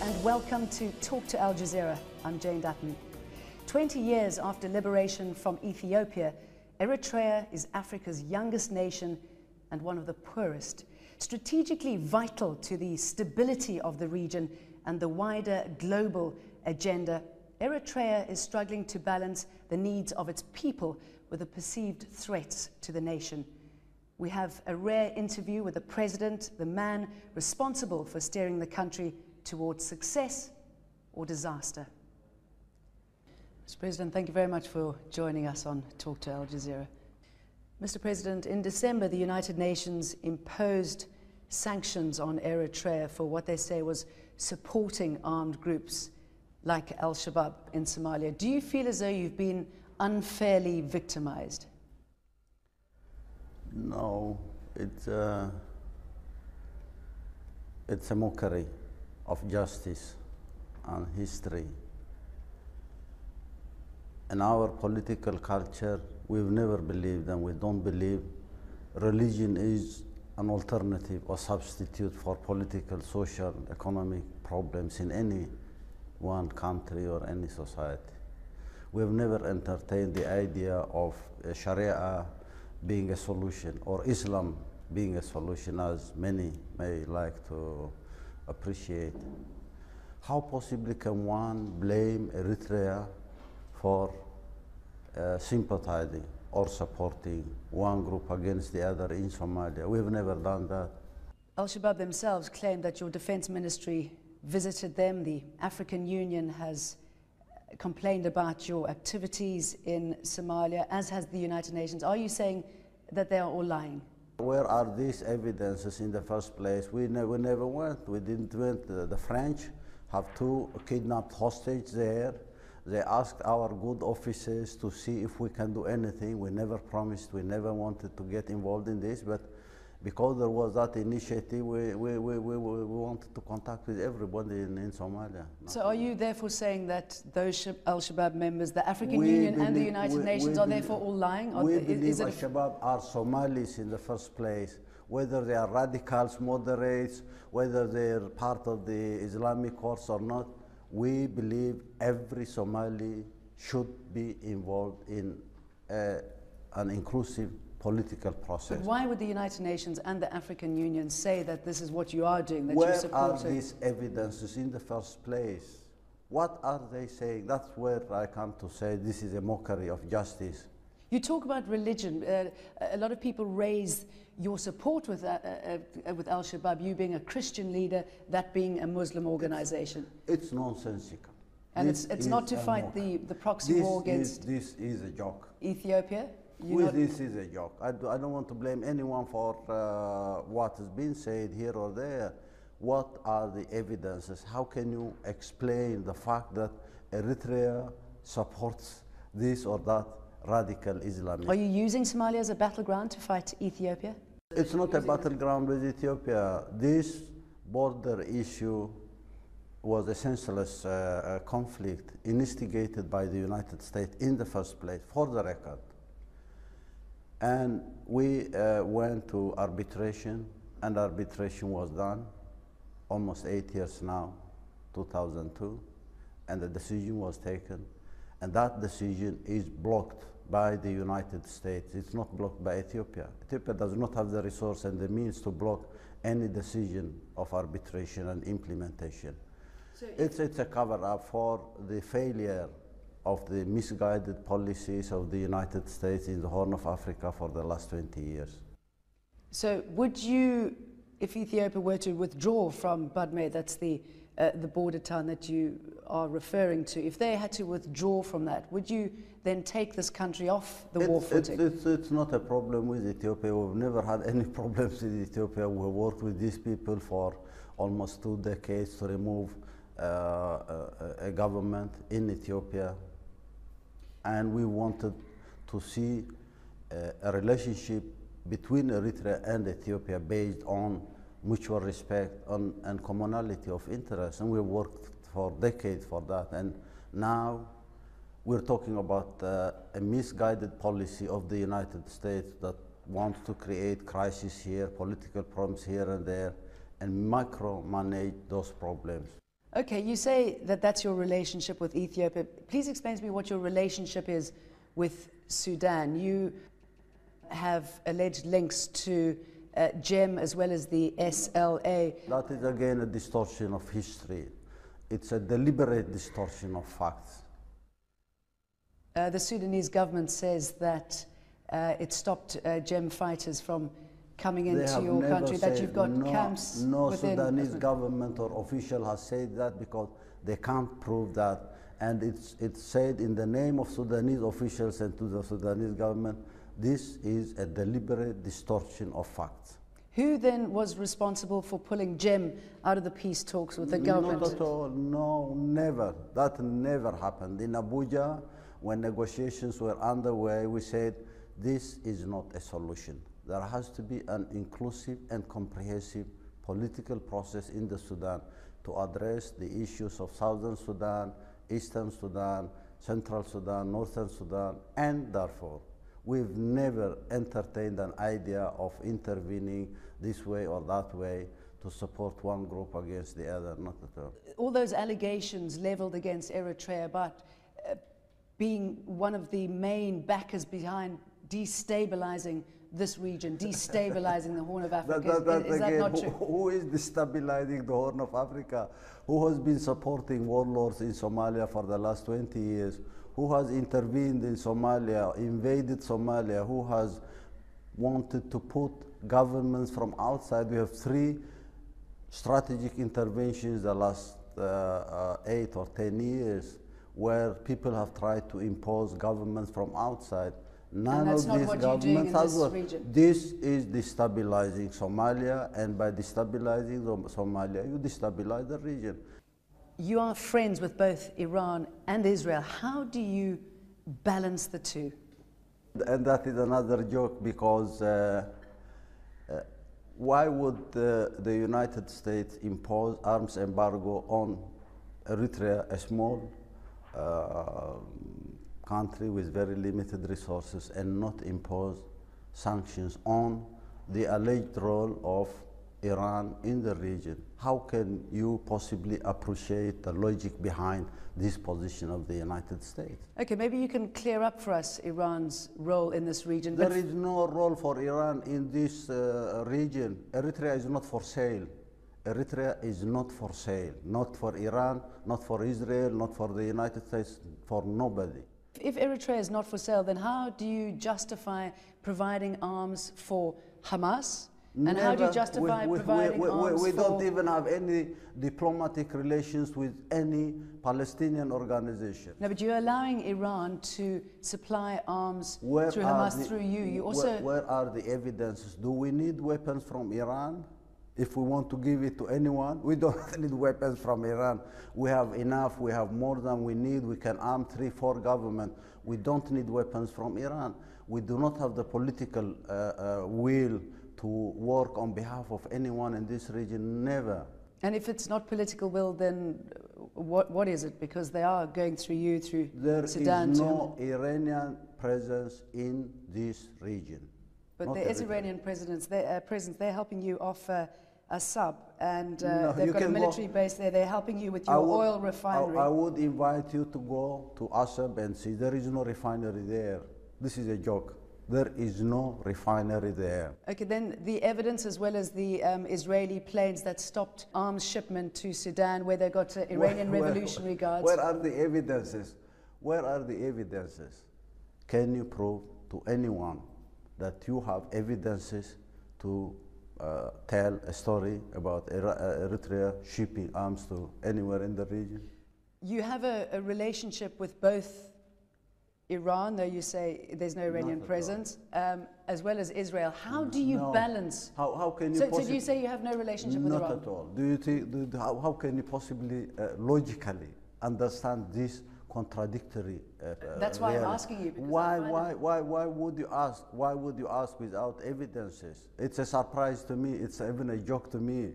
and welcome to Talk to Al Jazeera. I'm Jane Dutton. 20 years after liberation from Ethiopia, Eritrea is Africa's youngest nation and one of the poorest. Strategically vital to the stability of the region and the wider global agenda, Eritrea is struggling to balance the needs of its people with the perceived threats to the nation. We have a rare interview with the president, the man responsible for steering the country towards success or disaster. Mr. President, thank you very much for joining us on Talk to Al Jazeera. Mr. President, in December, the United Nations imposed sanctions on Eritrea for what they say was supporting armed groups like Al-Shabaab in Somalia. Do you feel as though you've been unfairly victimized? No, it's a mockery of justice and history. In our political culture, we've never believed, and we don't believe, religion is an alternative or substitute for political, social, economic problems in any one country or any society. We've never entertained the idea of Sharia being a solution, or Islam being a solution, as many may like to appreciate. How possibly can one blame Eritrea for sympathizing or supporting one group against the other in Somalia? We've never done that. Al-Shabaab themselves claim that your defense ministry visited them. The African Union has complained about your activities in Somalia, as has the United Nations. Are you saying that they are all lying? Where are these evidences in the first place? We never went. We didn't went. The French have 2 kidnapped hostages there. They asked our good officers to see if we can do anything. We never promised, we never wanted to get involved in this, but because there was that initiative, we wanted to contact with everybody in Somalia. So are you therefore saying that those Al-Shabaab members, the African Union and the United Nations are therefore all lying? We believe Al-Shabaab are Somalis in the first place, whether they are radicals, moderates, whether they're part of the Islamic course or not. We believe every Somali should be involved in an inclusive political process. But why would the United Nations and the African Union say that this is what you are doing, that you're supporting? Where are these evidences in the first place? What are they saying? That's where I come to say this is a mockery of justice. You talk about religion. A lot of people raise your support with Al-Shabaab, you being a Christian leader, that being a Muslim organization. It's nonsensical. And it's not to fight the proxy war against... This is a joke. Ethiopia? This is a joke. I don't want to blame anyone for what has been said here or there. What are the evidences? How can you explain the fact that Eritrea supports this or that radical Islamist? Are you using Somalia as a battleground to fight Ethiopia? It's not a battleground with Ethiopia. This border issue was a senseless conflict instigated by the United States in the first place, for the record. And we went to arbitration, and arbitration was done almost 8 years now, 2002, and the decision was taken. And that decision is blocked by the United States. It's not blocked by Ethiopia. Ethiopia does not have the resource and the means to block any decision of arbitration and implementation. So it's a cover-up for the failure of the misguided policies of the United States in the Horn of Africa for the last 20 years. So would you, if Ethiopia were to withdraw from Badme, that's the border town that you are referring to, if they had to withdraw from that, would you then take this country off the war footing? It's not a problem with Ethiopia. We've never had any problems with Ethiopia. We worked with these people for almost 2 decades to remove a government in Ethiopia. And we wanted to see a relationship between Eritrea and Ethiopia based on mutual respect and commonality of interest. And we worked for decades for that. And now we're talking about a misguided policy of the United States that wants to create crisis here, political problems here and there, and micromanage those problems. Okay, you say that that's your relationship with Ethiopia. Please explain to me what your relationship is with Sudan. You have alleged links to GEM as well as the SLA. That is again a distortion of history. It's a deliberate distortion of facts. The Sudanese government says that it stopped GEM fighters from coming into your country, that you've got camps no within... No Sudanese government or official has said that, because they can't prove that. And it's said in the name of Sudanese officials and to the Sudanese government. This is a deliberate distortion of facts. Who then was responsible for pulling GEM out of the peace talks with the government? Not at all. No, never. That never happened. In Abuja, when negotiations were underway, we said this is not a solution. There has to be an inclusive and comprehensive political process in the Sudan to address the issues of Southern Sudan, Eastern Sudan, Central Sudan, Northern Sudan, and Darfur. We've never entertained an idea of intervening this way or that way to support one group against the other, not at all. All those allegations leveled against Eritrea about being one of the main backers behind destabilizing this region, destabilizing the Horn of Africa. Is that not true? Who is destabilizing the Horn of Africa? Who has been supporting warlords in Somalia for the last 20 years? Who has intervened in Somalia, invaded Somalia? Who has wanted to put governments from outside? We have 3 strategic interventions the last 8 or 10 years where people have tried to impose governments from outside. None of these governments has worked. This is destabilizing Somalia, and by destabilizing Somalia, you destabilize the region. You are friends with both Iran and Israel. How do you balance the two? And that is another joke, because why would the United States impose arms embargo on Eritrea, a small country with very limited resources, and not impose sanctions on the alleged role of Iran in the region? How can you possibly appreciate the logic behind this position of the United States? Okay, maybe you can clear up for us Iran's role in this region. There is no role for Iran in this region. Eritrea is not for sale. Eritrea is not for sale. Not for Iran, not for Israel, not for the United States, for nobody. If Eritrea is not for sale, then how do you justify providing arms for Hamas? And how do you justify providing arms we don't even have any diplomatic relations with any Palestinian organization. No, but you're allowing Iran to supply arms through Hamas through you. You also... Where are the evidences? Do we need weapons from Iran? If we want to give it to anyone, we don't need weapons from Iran. We have enough, we have more than we need. We can arm 3-4 governments. We don't need weapons from Iran. We do not have the political will to work on behalf of anyone in this region, never. And if it's not political will, then what is it? Because they are going through you, through Sudan. There is no Iranian presence in this region. But there is Iranian presence. They're helping you off a sub, and they've got a military base there. They're helping you with your oil refinery. I would invite you to go to Assab and see. There is no refinery there. This is a joke. There is no refinery there. Okay, then the evidence, as well as the Israeli planes that stopped arms shipment to Sudan, where they got Iranian Revolutionary Guards. Where are the evidences? Where are the evidences? Can you prove to anyone that you have evidences to tell a story about Eritrea shipping arms to anywhere in the region? You have a relationship with both Iran, though you say there's no Iranian presence, as well as Israel. How do you balance? How can you so do you say you have no relationship with Iran? Not at all. Do you think? How can you possibly logically understand this contradictory? That's why I'm asking you. Why would you ask? Why would you ask without evidences? It's a surprise to me. It's even a joke to me.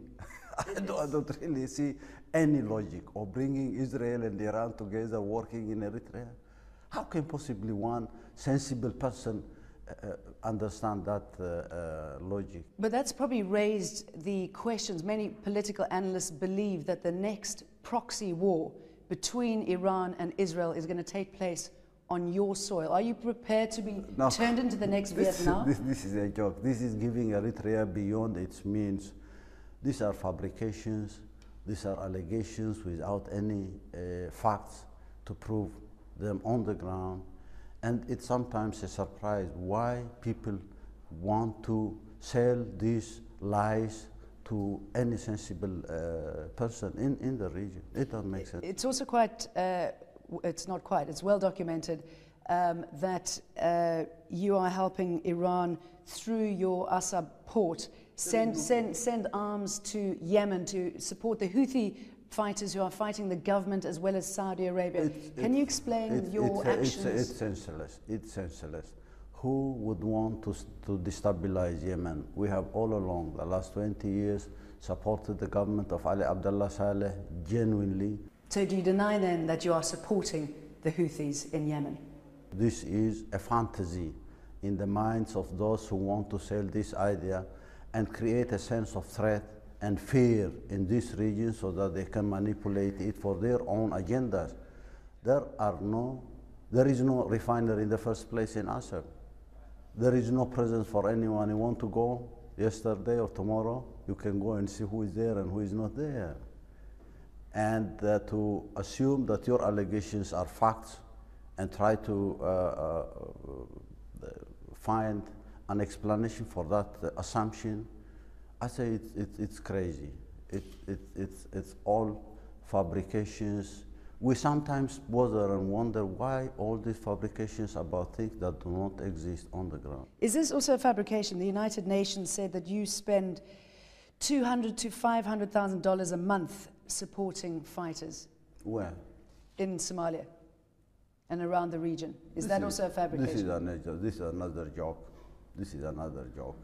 I don't really see any logic of bringing Israel and Iran together working in Eritrea. How can possibly one sensible person understand that logic? But that's probably raised the questions. Many political analysts believe that the next proxy war between Iran and Israel is going to take place on your soil? Are you prepared to be turned into the next Vietnam? This is a joke. This is giving Eritrea beyond its means. These are fabrications. These are allegations without any facts to prove them on the ground. And it's sometimes a surprise why people want to sell these lies to any sensible person in the region. It doesn't make sense. It's also quite, it's not quite, it's well documented that you are helping Iran through your Asab port send arms to Yemen to support the Houthi fighters who are fighting the government as well as Saudi Arabia. Can you explain your actions? It's senseless. It's senseless. Who would want to destabilize Yemen? We have all along, the last 20 years, supported the government of Ali Abdullah Saleh genuinely. So do you deny then that you are supporting the Houthis in Yemen? This is a fantasy in the minds of those who want to sell this idea and create a sense of threat and fear in this region so that they can manipulate it for their own agendas. There is no refinery in the first place in Asab. There is no presence for anyone. You want to go yesterday or tomorrow, you can go and see who is there and who is not there. And to assume that your allegations are facts and try to find an explanation for that assumption, I say it's crazy. It's all fabrications. We sometimes bother and wonder why all these fabrications about things that do not exist on the ground. Is this also a fabrication? The United Nations said that you spend $200,000 to $500,000 a month supporting fighters. Where? In Somalia and around the region. Is that also a fabrication? This is another joke. This is another joke.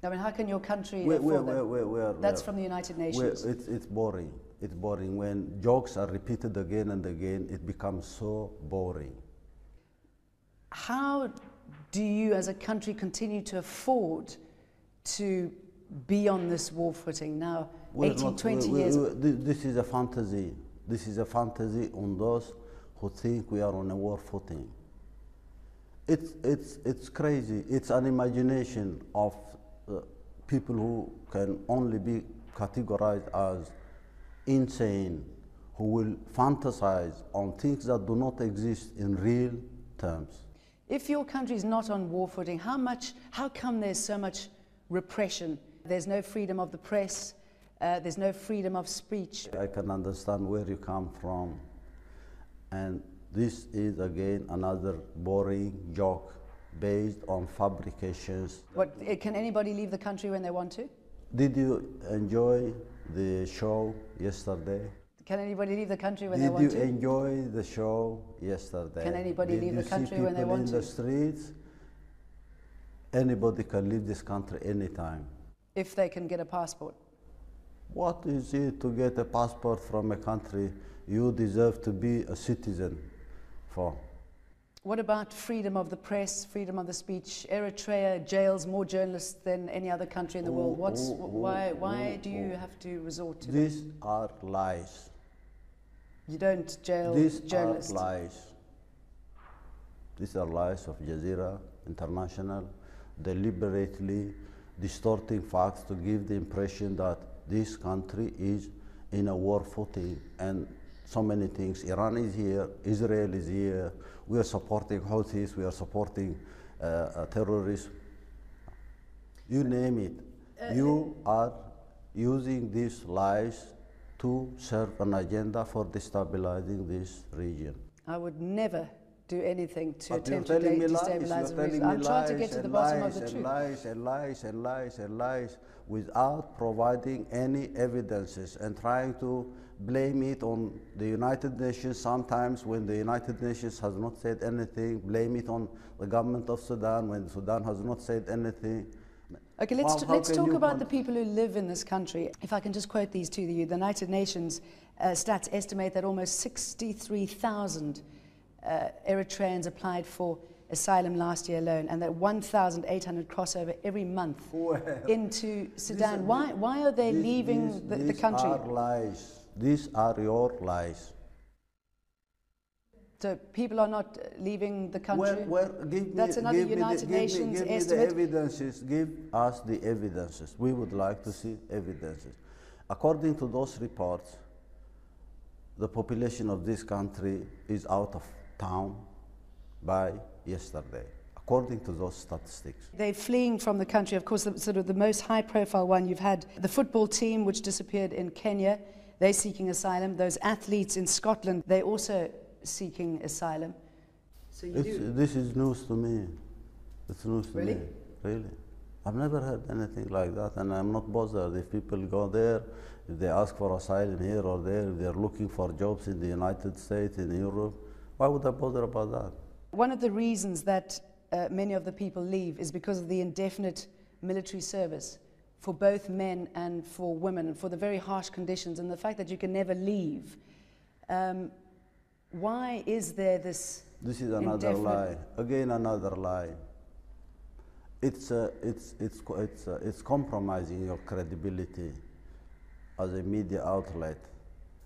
I mean, how can your country That's from the United Nations. It's boring. It's boring. When jokes are repeated again and again, it becomes so boring. How do you as a country continue to afford to be on this war footing now, 20 years? This is a fantasy. This is a fantasy on those who think we are on a war footing. It's crazy. It's an imagination of people who can only be categorized as insane, who will fantasize on things that do not exist in real terms. If your country is not on war footing, how come there's so much repression? There's no freedom of the press, there's no freedom of speech. I can understand where you come from, and this is again another boring joke based on fabrications. What, can anybody leave the country when they want to? Did you enjoy the show yesterday? Can anybody leave the country when they want to? Did you enjoy the show yesterday? Can anybody leave the country when they want to? In the streets? Anybody can leave this country anytime. If they can get a passport? What is it to get a passport from a country you deserve to be a citizen for? What about freedom of the press, freedom of the speech? Eritrea jails more journalists than any other country in the world. Why do you have to resort to These are lies. You don't jail journalists. These are lies. These are lies of Jazeera International, deliberately distorting facts to give the impression that this country is in a war footing and so many things. Iran is here, Israel is here, we are supporting Houthis, we are supporting terrorists. You name it. You are using these lies to serve an agenda for destabilizing this region. I would never do anything to But attempt to destabilize the region. I'm trying to get to the bottom of the truth. Lies without providing any evidences and trying to blame it on the United Nations sometimes when the United Nations has not said anything, blame it on the government of Sudan when Sudan has not said anything. Okay, let's talk about the people who live in this country. If I can just quote these to you, the United Nations stats estimate that almost 63,000 Eritreans applied for asylum last year alone, and that 1,800 cross over every month into Sudan. Why are they leaving the country? These are your lies. So people are not leaving the country? That's another United Nations estimate. Give me the evidences. Give us the evidences. We would like to see evidences. According to those reports, the population of this country is out of town by yesterday, according to those statistics. They're fleeing from the country. Of course, sort of the most high-profile one, you've had the football team, which disappeared in Kenya. They're seeking asylum. Those athletes in Scotland, they're also seeking asylum. So this is news to me. It's news to me. Really? I've never heard anything like that, and I'm not bothered if people go there, if they ask for asylum here or there, if they're looking for jobs in the United States, in Europe. Why would I bother about that? One of the reasons that many of the people leave is because of the indefinite military service for both men and for women, and for the very harsh conditions and the fact that you can never leave. Why is there this? This is another lie. Again, another lie. It's compromising your credibility as a media outlet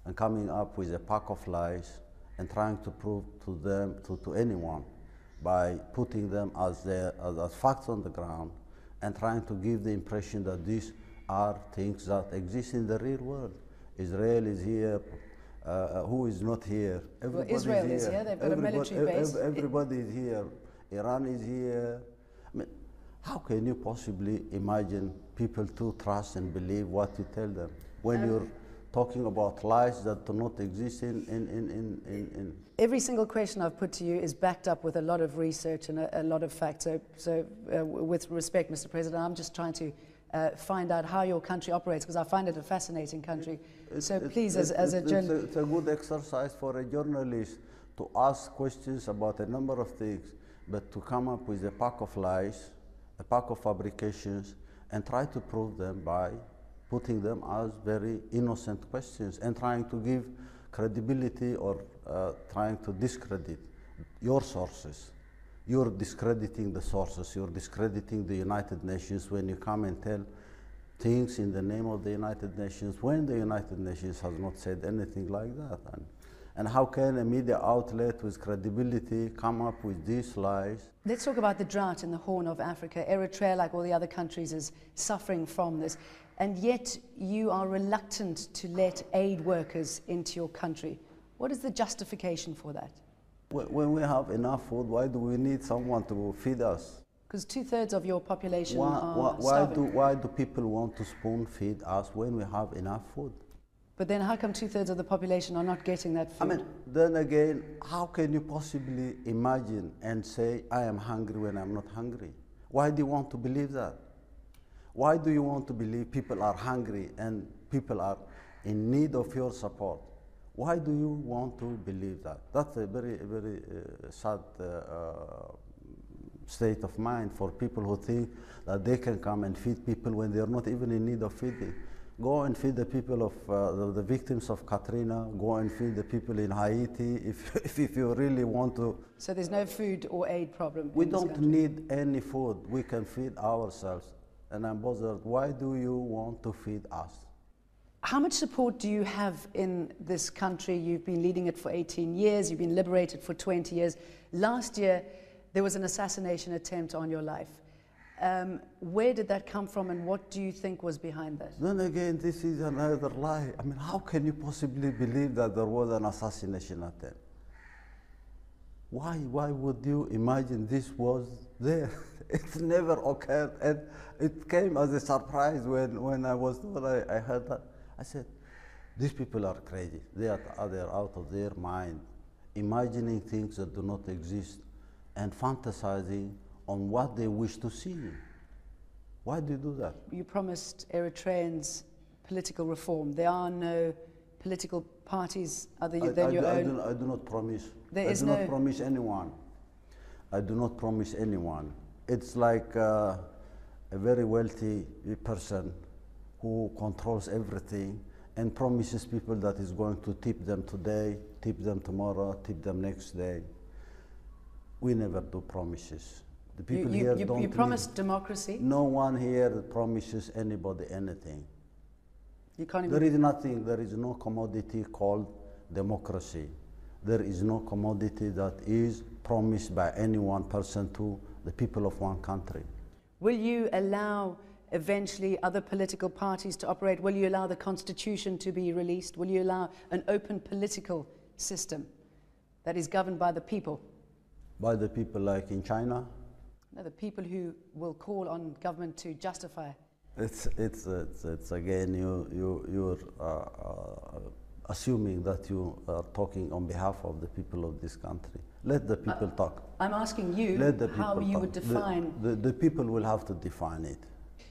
and coming up with a pack of lies and trying to prove to them, to anyone, by putting them as facts on the ground and trying to give the impression that these are things that exist in the real world. Israel is here. Who is not here? Well, Israel is here. They've got a military base. Everybody is here. Iran is here. I mean, how can you possibly imagine people to trust and believe what you tell them when you're talking about lies that do not exist in... Every single question I've put to you is backed up with a lot of research and a lot of facts. So with respect, Mr. President, I'm just trying to find out how your country operates, because I find it a fascinating country. So please, as a journalist... It's a good exercise for a journalist to ask questions about a number of things, but to come up with a pack of lies, a pack of fabrications, and try to prove them by putting them as very innocent questions and trying to give credibility or trying to discredit your sources. You're discrediting the sources, you're discrediting the United Nations when you come and tell things in the name of the United Nations when the United Nations has not said anything like that. And how can a media outlet with credibility come up with these lies? Let's talk about the drought in the Horn of Africa. Eritrea, like all the other countries, is suffering from this. And yet you are reluctant to let aid workers into your country. What is the justification for that? When we have enough food, why do we need someone to feed us? Because 2/3 of your population are starving. Why do people want to spoon feed us when we have enough food? But then how come 2/3 of the population are not getting that food? I mean, then again, how can you possibly imagine and say, I am hungry when I'm not hungry? Why do you want to believe that? Why do you want to believe people are hungry and people are in need of your support? Why do you want to believe that? That's a very, very sad state of mind for people who think that they can come and feed people when they're not even in need of feeding. Go and feed the people of the victims of Katrina. Go and feed the people in Haiti if you really want to. So there's no food or aid problem. We don't need any food. We can feed ourselves. And I'm bothered. Why do you want to feed us? How much support do you have in this country? You've been leading it for 18 years. You've been liberated for 20 years. Last year, there was an assassination attempt on your life. Where did that come from, and what do you think was behind that? Then again, this is another lie. I mean, how can you possibly believe that there was an assassination attempt? Why would you imagine this was there? It never occurred, and it came as a surprise when I was told. I heard that. I said, these people are crazy. They are out of their mind, imagining things that do not exist and fantasizing on what they wish to see. Why do you do that? You promised Eritreans political reform. There are no political parties other than your own. I do not promise. There is not promise anyone. I do not promise anyone. It's like a very wealthy person who controls everything and promises people that is going to tip them today, tip them tomorrow, tip them next day. We never do promises. The people here don't. You promised democracy? No one here promises anybody anything. You can't There even... is nothing, there is no commodity called democracy. There is no commodity that is promised by any one person to the people of one country. Will you allow eventually other political parties to operate? Will you allow the constitution to be released? Will you allow an open political system that is governed by the people? By the people like in China? No, the people who will call on government to justify. It's again, you're assuming that you are talking on behalf of the people of this country. Let the people talk. I'm asking you how you would define... The people will have to define it.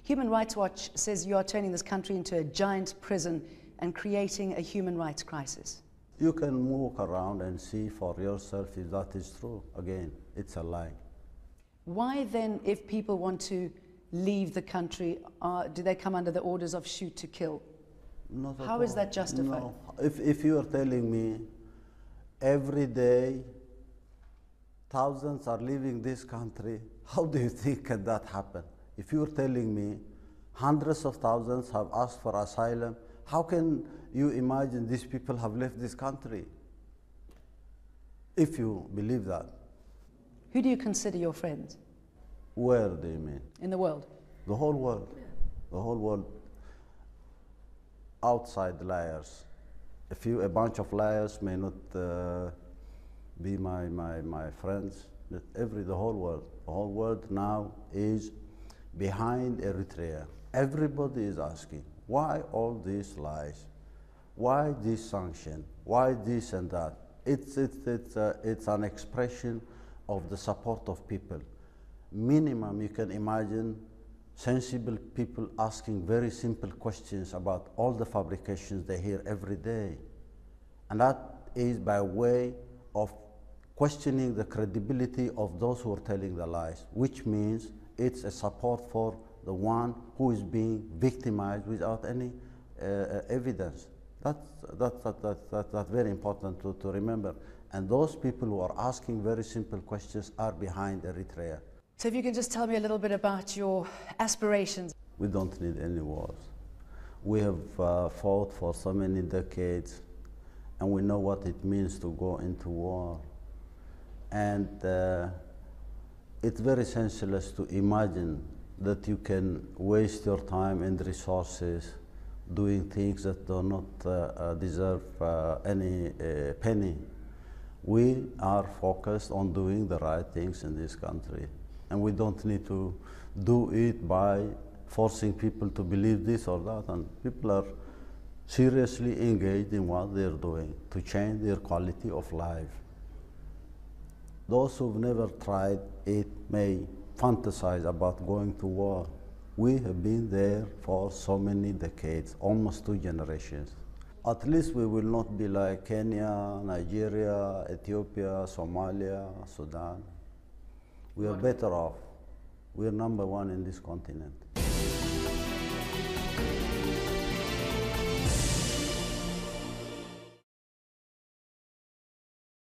Human Rights Watch says you are turning this country into a giant prison and creating a human rights crisis. You can walk around and see for yourself if that is true. Again, it's a lie. Why then, if people want to leave the country, do they come under the orders of shoot to kill? Not at How all. is that justified? No. If you are telling me every day thousands are leaving this country, how do you think can that happen? If you are telling me hundreds of thousands have asked for asylum, how can you imagine these people have left this country? If you believe that. Who do you consider your friends? Where do you mean? In the world? The whole world. The whole world. Outside liars. A bunch of liars may not be my friends, but the whole world. The whole world now is behind Eritrea. Everybody is asking, why all these lies? Why this sanction? Why this and that? It's an expression of the support of people. Minimum, you can imagine sensible people asking very simple questions about all the fabrications they hear every day. And that is by way of questioning the credibility of those who are telling the lies, which means it's a support for the one who is being victimized without any evidence. That's very important to remember. And those people who are asking very simple questions are behind Eritrea. So if you can just tell me a little bit about your aspirations. We don't need any wars. We have fought for so many decades, and we know what it means to go into war. And it's very senseless to imagine that you can waste your time and resources doing things that do not deserve any penny. We are focused on doing the right things in this country. And we don't need to do it by forcing people to believe this or that. And people are seriously engaged in what they're doing to change their quality of life. Those who've never tried it may fantasize about going to war. We have been there for so many decades, almost 2 generations. At least we will not be like Kenya, Nigeria, Ethiopia, Somalia, Sudan. We are better off. We are #1 in this continent.